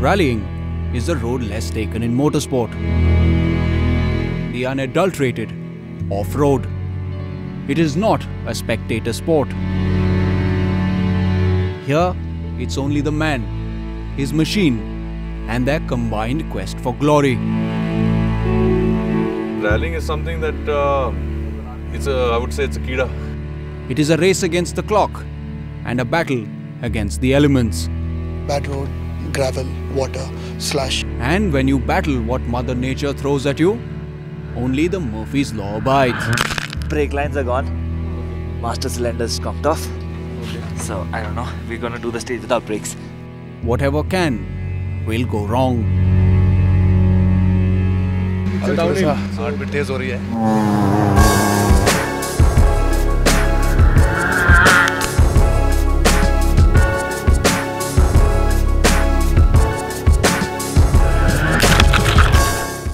Rallying is the road less taken in motorsport. The unadulterated off-road. It is not a spectator sport. Here, it's only the man, his machine, and their combined quest for glory. Rallying is something that I would say it's a kida. It is a race against the clock and a battle against the elements. Bad road, gravel, water, slush. And when you battle what Mother Nature throws at you, only the Murphy's Law abides. Brake lines are gone. Master cylinder's cocked off. So, I don't know, we're gonna do the stage without brakes. Whatever can will go wrong. Heart भी तेज हो रही है.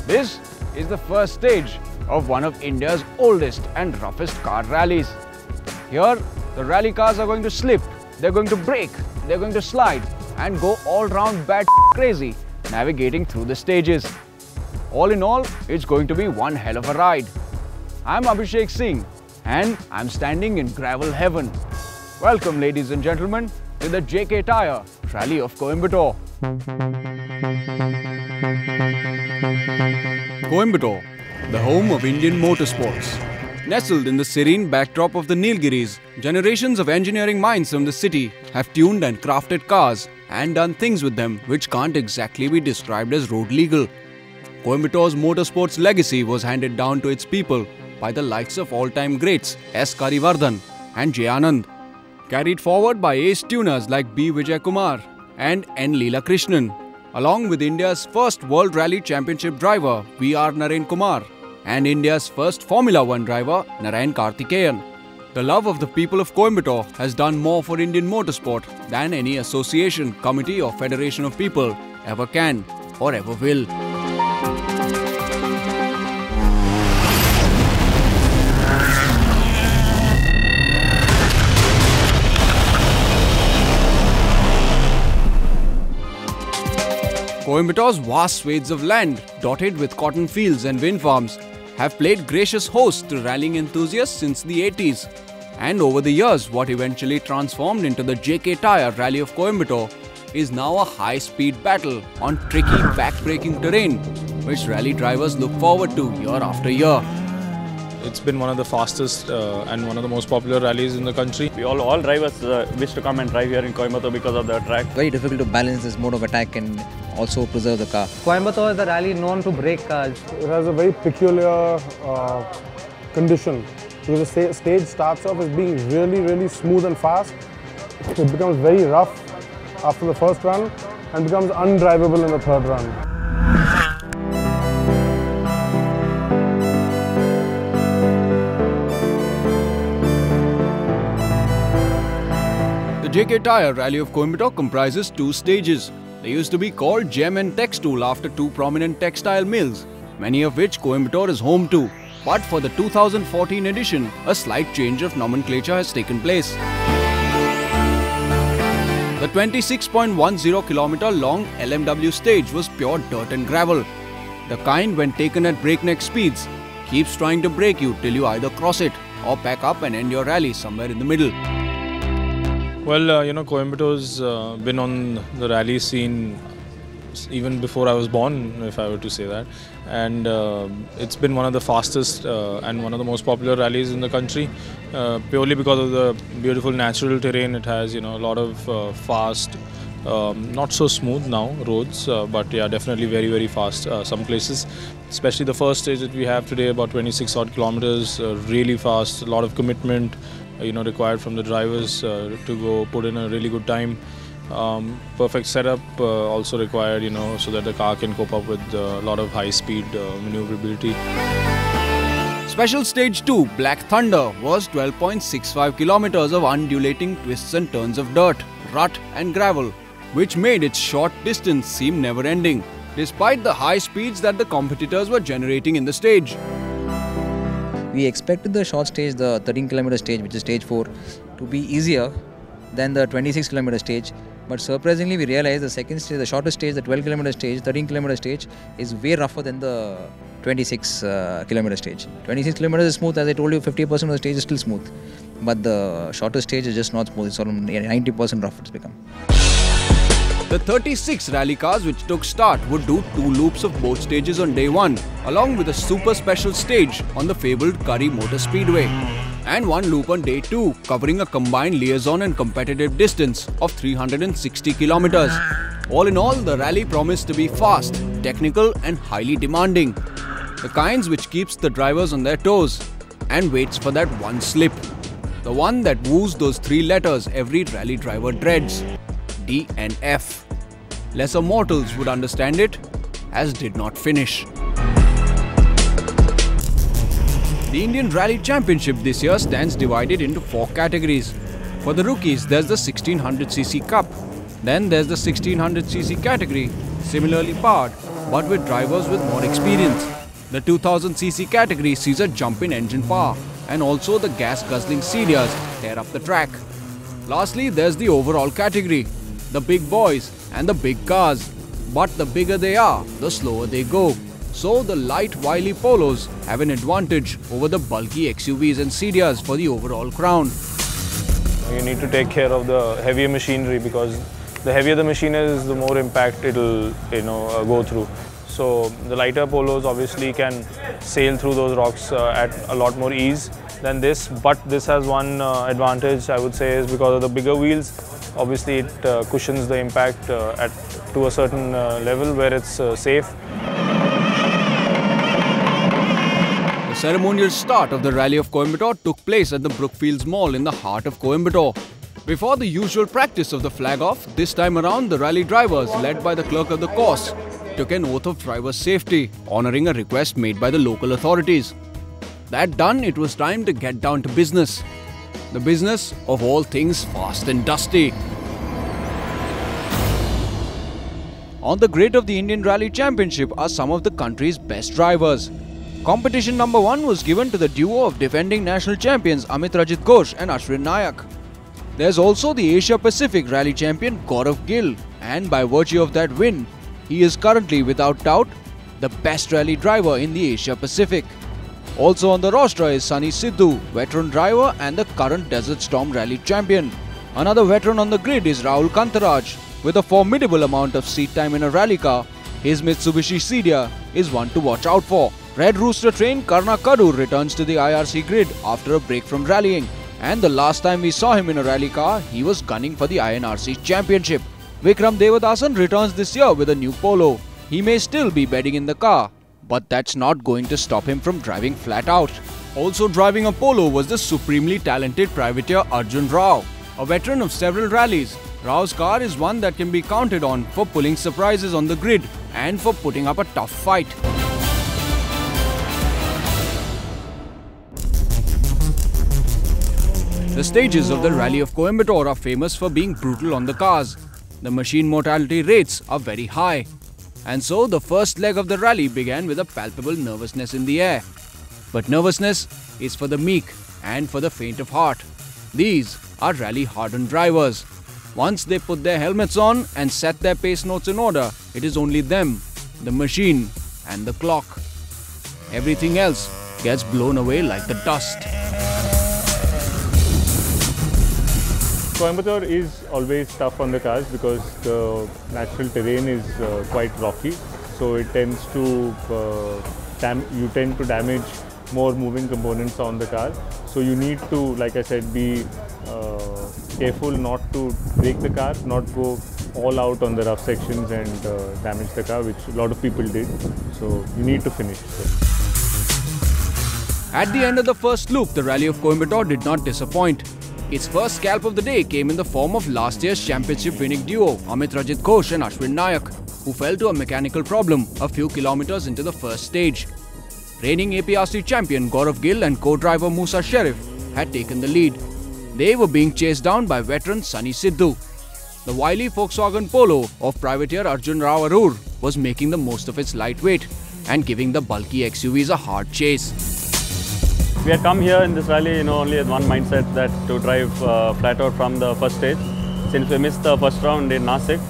This is the first stage of one of India's oldest and roughest car rallies. Here, the rally cars are going to slip, they're going to brake, they're going to slide and go all round bat crazy, navigating through the stages. All in all, it's going to be one hell of a ride. I'm Abhishek Singh and I'm standing in gravel heaven. Welcome, ladies and gentlemen, to the JK Tyre Rally of Coimbatore. Coimbatore, the home of Indian motorsports. Nestled in the serene backdrop of the Nilgiris, generations of engineering minds from the city have tuned and crafted cars and done things with them which can't exactly be described as road legal. Coimbatore's motorsports legacy was handed down to its people by the likes of all-time greats S. Karivardhan and J. Anand, carried forward by ace tuners like B. Vijay Kumar and N. Leela Krishnan, along with India's first World Rally Championship driver V.R. Narain Kumar and India's first Formula One driver Narayan Karthikeyan. The love of the people of Coimbatore has done more for Indian motorsport than any association, committee or federation of people ever can or ever will. Coimbatore's vast swathes of land, dotted with cotton fields and wind farms, have played gracious host to rallying enthusiasts since the 80s. And over the years, what eventually transformed into the JK Tyre Rally of Coimbatore is now a high-speed battle on tricky back-breaking terrain, which rally drivers look forward to year after year. It's been one of the fastest and one of the most popular rallies in the country. All drivers wish to come and drive here in Coimbatore because of the track. Very difficult to balance this mode of attack and also preserve the car. Coimbatore is a rally known to break cars. It has a very peculiar condition. Because the stage starts off as being really smooth and fast. It becomes very rough after the first run and becomes undrivable in the third run. The JK Tyre Rally of Coimbatore comprises two stages. They used to be called Gem and Textool after two prominent textile mills, many of which Coimbatore is home to. But for the 2014 edition, a slight change of nomenclature has taken place. The 26.10 km long LMW stage was pure dirt and gravel. The kind, when taken at breakneck speeds, keeps trying to break you till you either cross it or pack up and end your rally somewhere in the middle. Well, Coimbatore's been on the rally scene even before I was born, if I were to say that. And it's been one of the fastest and one of the most popular rallies in the country, purely because of the beautiful natural terrain it has. A lot of fast Not so smooth now, roads, but yeah, definitely very, very fast. Some places, especially the first stage that we have today, about 26 odd kilometers, really fast, a lot of commitment, required from the drivers to go put in a really good time. Perfect setup also required, so that the car can cope up with a lot of high-speed maneuverability. Special Stage 2 Black Thunder was 12.65 kilometers of undulating twists and turns of dirt, rut and gravel, which made its short distance seem never-ending, despite the high speeds that the competitors were generating in the stage. We expected the short stage, the 13-kilometer stage, which is stage 4, to be easier than the 26-kilometer stage. But surprisingly, we realized the second stage, the shortest stage, the 12-kilometer stage, 13-kilometer stage, is way rougher than the 26-kilometer stage. 26 kilometers is smooth, as I told you, 50% of the stage is still smooth. But the shortest stage is just not smooth, it's around 90% rough it's become. The 36 rally cars which took start would do 2 loops of both stages on day 1, along with a super special stage on the fabled Curry Motor Speedway, and 1 loop on day 2, covering a combined liaison and competitive distance of 360 kilometers. All in all, the rally promised to be fast, technical and highly demanding. The kinds which keeps the drivers on their toes and waits for that one slip. The one that woos those 3 letters every rally driver dreads. D and F. Lesser mortals would understand it, as did not finish. The Indian Rally Championship this year stands divided into 4 categories. For the rookies, there's the 1600cc Cup. Then there's the 1600cc category, similarly powered, but with drivers with more experience. The 2000cc category sees a jump in engine power, and also the gas-guzzling CDRs tear up the track. Lastly, there's the overall category, the big boys and the big cars. But the bigger they are, the slower they go. So the light, wily Polos have an advantage over the bulky XUVs and CDRs for the overall crown. You need to take care of the heavier machinery, because the heavier the machine is, the more impact it'll go through. So the lighter Polos obviously can sail through those rocks at a lot more ease than this. But this has one advantage, I would say, is because of the bigger wheels. Obviously, it cushions the impact to a certain level where it's safe. The ceremonial start of the Rally of Coimbatore took place at the Brookfields Mall in the heart of Coimbatore. Before the usual practice of the flag-off, this time around the rally drivers, led by the clerk of the course, took an oath of driver safety, honouring a request made by the local authorities. That done, it was time to get down to business. The business of all things fast and dusty. On the grid of the Indian Rally Championship are some of the country's best drivers. Competition number 1 was given to the duo of defending national champions Amit Rajit Ghosh and Ashwin Nayak. There's also the Asia Pacific Rally champion Gaurav Gill, and by virtue of that win, he is currently without doubt the best rally driver in the Asia Pacific. Also on the roster is Sunny Sidhu, veteran driver and the current Desert Storm Rally champion. Another veteran on the grid is Rahul Kantaraj. With a formidable amount of seat time in a rally car, his Mitsubishi CDR is one to watch out for. Red Rooster train Karna Kadur returns to the IRC grid after a break from rallying. And the last time we saw him in a rally car, he was gunning for the INRC championship. Vikram Devadasan returns this year with a new Polo. He may still be bedding in the car, but that's not going to stop him from driving flat out. Also driving a Polo was the supremely talented privateer Arjun Rao. A veteran of several rallies, Rao's car is one that can be counted on for pulling surprises on the grid and for putting up a tough fight. The stages of the Rally of Coimbatore are famous for being brutal on the cars. The machine mortality rates are very high. And so the first leg of the rally began with a palpable nervousness in the air. But nervousness is for the meek and for the faint of heart. These are rally-hardened drivers. Once they put their helmets on and set their pace notes in order, it is only them, the machine and the clock. Everything else gets blown away like the dust. Coimbatore is always tough on the cars because the natural terrain is quite rocky, so it tends to you tend to damage more moving components on the car. So you need to, like I said, be careful not to break the car, not go all out on the rough sections and damage the car, which a lot of people did. So you need to finish. At the end of the first loop, the Rally of Coimbatore did not disappoint. Its first scalp of the day came in the form of last year's championship winning duo Amit Rajit Ghosh and Ashwin Nayak, who fell to a mechanical problem a few kilometers into the first stage. Reigning APRC champion Gaurav Gill and co-driver Musa Sharif had taken the lead. They were being chased down by veteran Sunny Sidhu. The wily Volkswagen Polo of privateer Arjun Rao Arur was making the most of its lightweight and giving the bulky XUVs a hard chase. We had come here in this rally, only with one mindset, that to drive flat out from the first stage. Since we missed the first round in Nasik,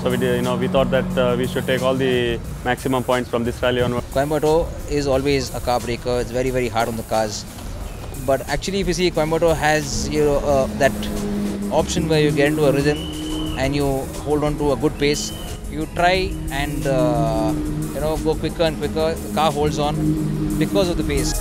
so we thought that we should take all the maximum points from this rally onward. Coimbatore is always a car breaker. It's very, very hard on the cars. But actually, if you see, Coimbatore has that option where you get into a rhythm and you hold on to a good pace. You try and go quicker and quicker. The car holds on because of the pace.